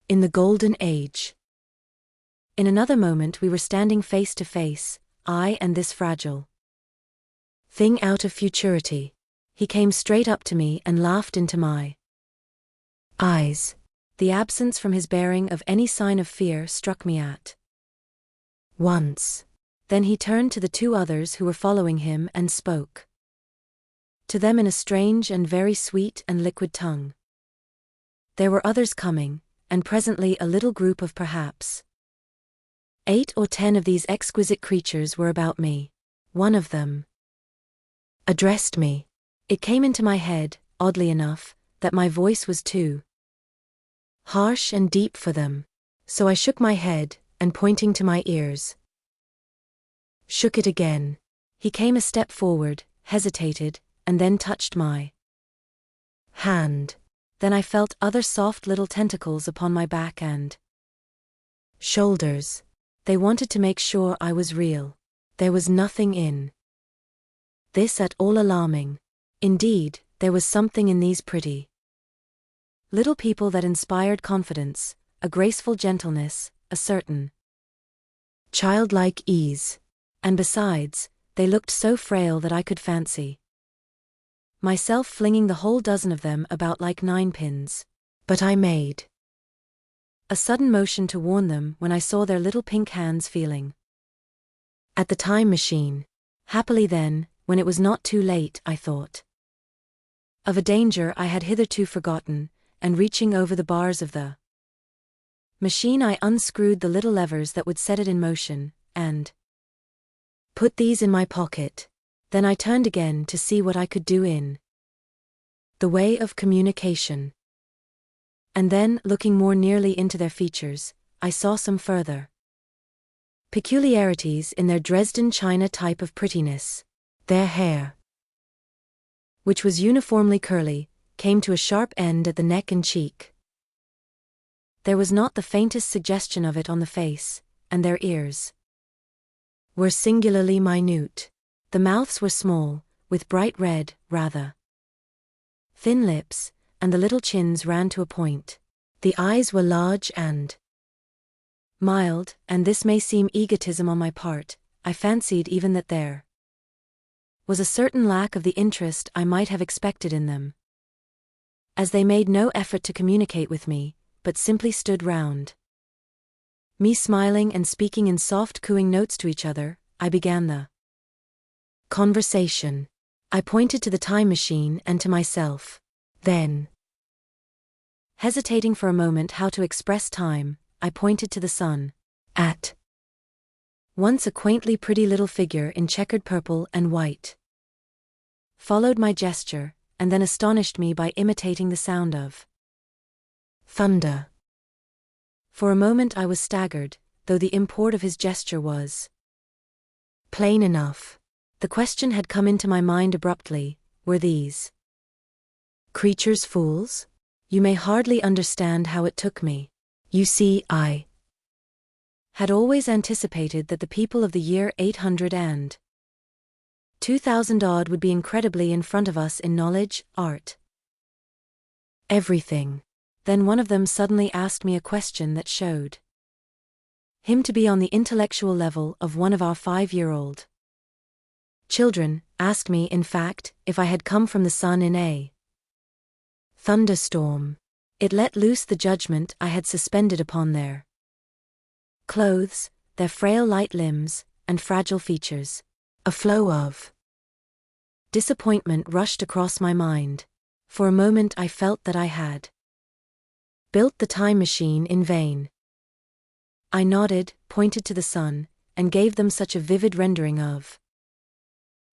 In the golden age. In another moment we were standing face to face, I and this fragile thing out of futurity. He came straight up to me and laughed into my eyes. The absence from his bearing of any sign of fear struck me at once. Then he turned to the two others who were following him and spoke to them in a strange and very sweet and liquid tongue. There were others coming, and presently a little group of perhaps 8 or 10 of these exquisite creatures were about me. One of them addressed me. It came into my head, oddly enough, that my voice was too harsh and deep for them. So I shook my head, and pointing to my ears, shook it again. He came a step forward, hesitated, and then touched my hand. Then I felt other soft little tentacles upon my back and shoulders. They wanted to make sure I was real. There was nothing in this at all alarming. Indeed, there was something in these pretty little people that inspired confidence, a graceful gentleness, a certain childlike ease. And besides, they looked so frail that I could fancy myself flinging the whole dozen of them about like ninepins. But I made a sudden motion to warn them when I saw their little pink hands feeling at the time machine. Happily then, when it was not too late, I thought of a danger I had hitherto forgotten, and reaching over the bars of the machine I unscrewed the little levers that would set it in motion, and put these in my pocket. Then I turned again to see what I could do in the way of communication. And then, looking more nearly into their features, I saw some further peculiarities in their Dresden china type of prettiness. Their hair, which was uniformly curly, came to a sharp end at the neck and cheek. There was not the faintest suggestion of it on the face, and their ears were singularly minute. The mouths were small, with bright red, rather thin lips, and the little chins ran to a point. The eyes were large and mild, and this may seem egotism on my part. I fancied even that there was a certain lack of the interest I might have expected in them, as they made no effort to communicate with me, but simply stood round me smiling and speaking in soft cooing notes to each other. I began the conversation. I pointed to the time machine and to myself. Then, hesitating for a moment how to express time, I pointed to the sun. At once a quaintly pretty little figure in checkered purple and white followed my gesture, and then astonished me by imitating the sound of thunder. For a moment I was staggered, though the import of his gesture was plain enough. The question had come into my mind abruptly: were these creatures fools? You may hardly understand how it took me. You see, I had always anticipated that the people of the year 800 and 2000 odd would be incredibly in front of us in knowledge, art, everything. Then one of them suddenly asked me a question that showed him to be on the intellectual level of one of our 5-year-old children. Asked me, in fact, if I had come from the sun in a thunderstorm. It let loose the judgment I had suspended upon their clothes, their frail light limbs, and fragile features. A flow of disappointment rushed across my mind. For a moment I felt that I had built the time machine in vain. I nodded, pointed to the sun, and gave them such a vivid rendering of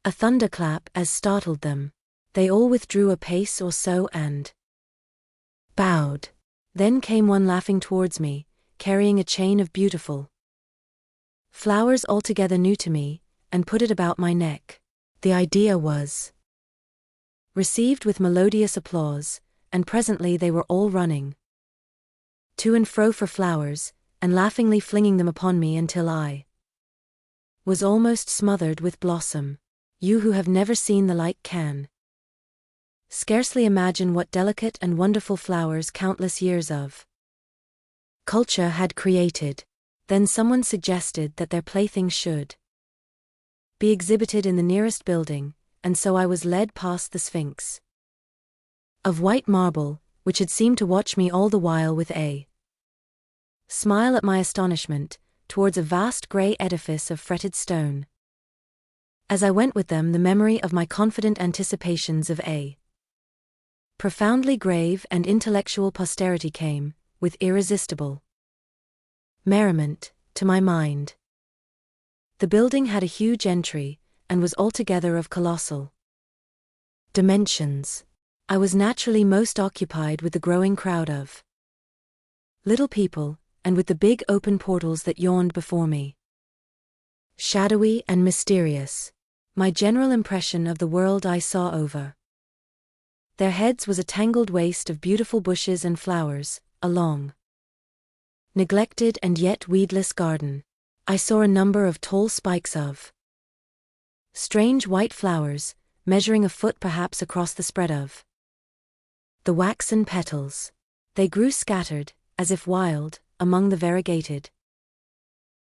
a thunderclap as startled them. They all withdrew a pace or so and bowed. Then came one laughing towards me, carrying a chain of beautiful flowers altogether new to me, and put it about my neck. The idea was received with melodious applause, and presently they were all running to and fro for flowers, and laughingly flinging them upon me until I was almost smothered with blossom. You who have never seen the like can scarcely imagine what delicate and wonderful flowers countless years of culture had created. Then someone suggested that their playthings should be exhibited in the nearest building, and so I was led past the Sphinx of white marble, which had seemed to watch me all the while with a smile at my astonishment, towards a vast grey edifice of fretted stone. As I went with them, the memory of my confident anticipations of a profoundly grave and intellectual posterity came, with irresistible merriment, to my mind. The building had a huge entry, and was altogether of colossal dimensions. I was naturally most occupied with the growing crowd of little people, and with the big open portals that yawned before me. Shadowy and mysterious, my general impression of the world I saw over their heads was a tangled waste of beautiful bushes and flowers, a long, neglected and yet weedless garden. I saw a number of tall spikes of strange white flowers, measuring a foot perhaps across the spread of the waxen petals. They grew scattered, as if wild, among the variegated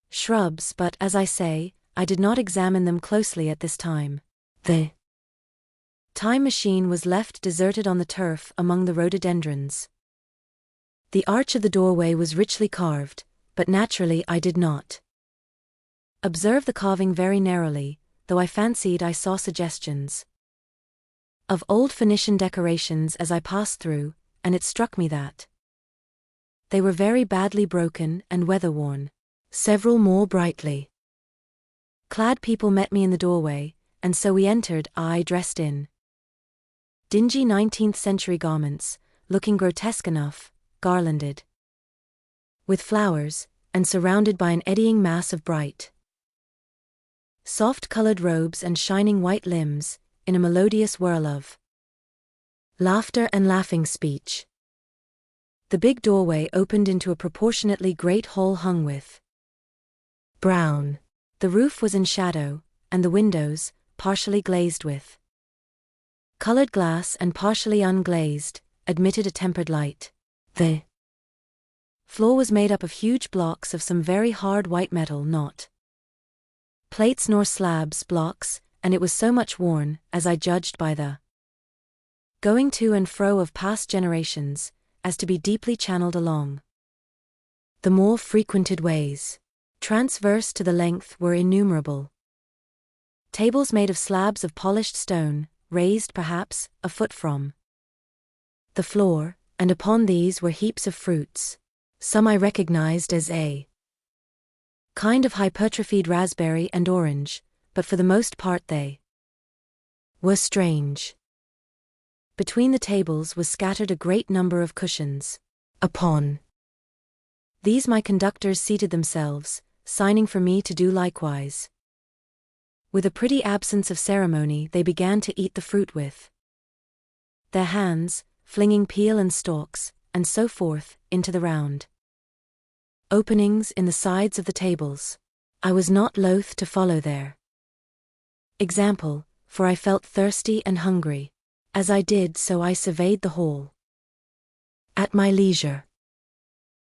shrubs, but, as I say, I did not examine them closely at this time. The time machine was left deserted on the turf among the rhododendrons. The arch of the doorway was richly carved, but naturally I did not observe the carving very narrowly, though I fancied I saw suggestions of old Phoenician decorations as I passed through, and it struck me that they were very badly broken and weather-worn. Several more brightly clad people met me in the doorway, and so we entered, I dressed in dingy 19th-century garments, looking grotesque enough, garlanded with flowers, and surrounded by an eddying mass of bright, soft-colored robes and shining white limbs, in a melodious whirl of laughter and laughing speech. The big doorway opened into a proportionately great hall hung with brown. The roof was in shadow, and the windows, partially glazed with colored glass and partially unglazed, admitted a tempered light. The floor was made up of huge blocks of some very hard white metal, not plates nor slabs, blocks, and it was so much worn, as I judged by the going to and fro of past generations, as to be deeply channeled along the more frequented ways. Transverse to the length were innumerable tables made of slabs of polished stone, raised perhaps a foot from the floor, and upon these were heaps of fruits. Some I recognized as a kind of hypertrophied raspberry and orange, but for the most part they were strange. Between the tables was scattered a great number of cushions. Upon these my conductors seated themselves, signing for me to do likewise. With a pretty absence of ceremony they began to eat the fruit with their hands, flinging peel and stalks, and so forth, into the round openings in the sides of the tables. I was not loath to follow their example, for I felt thirsty and hungry. As I did so I surveyed the hall at my leisure.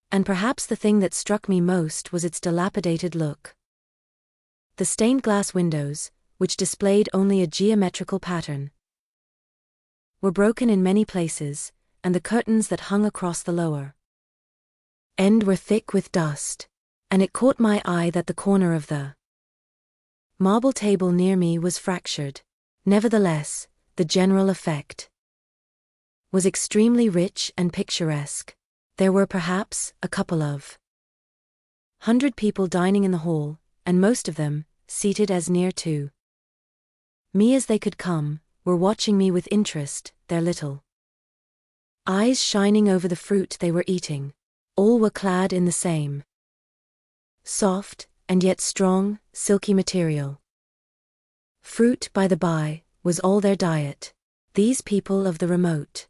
And perhaps the thing that struck me most was its dilapidated look. The stained glass windows, which displayed only a geometrical pattern, were broken in many places, and the curtains that hung across the lower end were thick with dust, and it caught my eye that the corner of the marble table near me was fractured. Nevertheless, the general effect was extremely rich and picturesque. There were perhaps a couple of 100 people dining in the hall, and most of them, seated as near to me as they could come, were watching me with interest, their little eyes shining over the fruit they were eating. All were clad in the same soft, and yet strong, silky material. Fruit, by the by, was all their diet. These people of the remote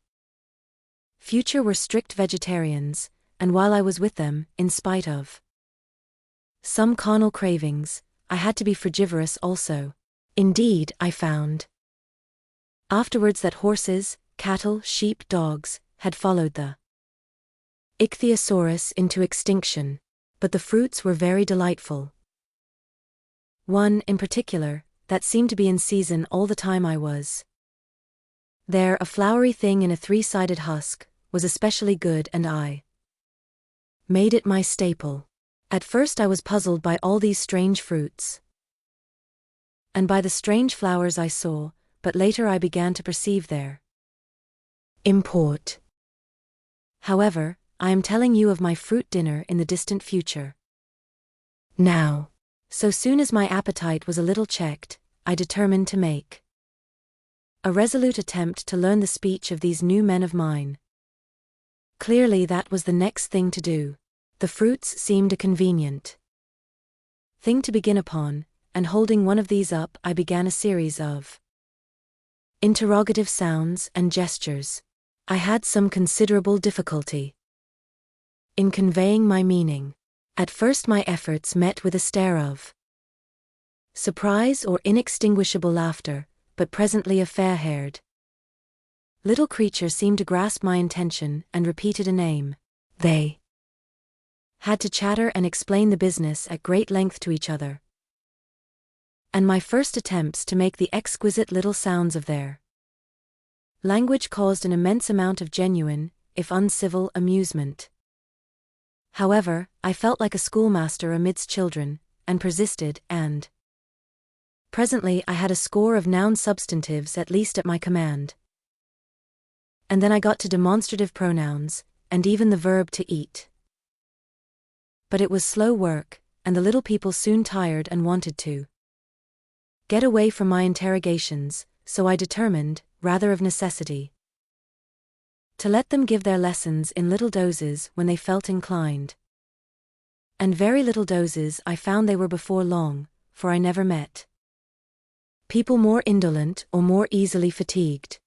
future were strict vegetarians, and while I was with them, in spite of some carnal cravings, I had to be frugivorous also. Indeed, I found afterwards that horses, cattle, sheep, dogs, had followed the ichthyosaurus into extinction, but the fruits were very delightful. One, in particular, that seemed to be in season all the time I was there, a flowery thing in a three-sided husk, was especially good, and I made it my staple. At first I was puzzled by all these strange fruits, and by the strange flowers I saw, but later I began to perceive their import. However, I am telling you of my fruit dinner in the distant future. Now, so soon as my appetite was a little checked, I determined to make a resolute attempt to learn the speech of these new men of mine. Clearly that was the next thing to do. The fruits seemed a convenient thing to begin upon, and holding one of these up I began a series of interrogative sounds and gestures. I had some considerable difficulty in conveying my meaning. At first my efforts met with a stare of surprise or inextinguishable laughter, but presently a fair-haired little creature seemed to grasp my intention and repeated a name. They had to chatter and explain the business at great length to each other, and my first attempts to make the exquisite little sounds of their language caused an immense amount of genuine, if uncivil, amusement. However, I felt like a schoolmaster amidst children, and persisted, and presently I had a score of noun substantives at least at my command. And then I got to demonstrative pronouns, and even the verb to eat. But it was slow work, and the little people soon tired and wanted to get away from my interrogations, so I determined, rather of necessity, to let them give their lessons in little doses when they felt inclined. And very little doses I found they were before long, for I never met people more indolent or more easily fatigued.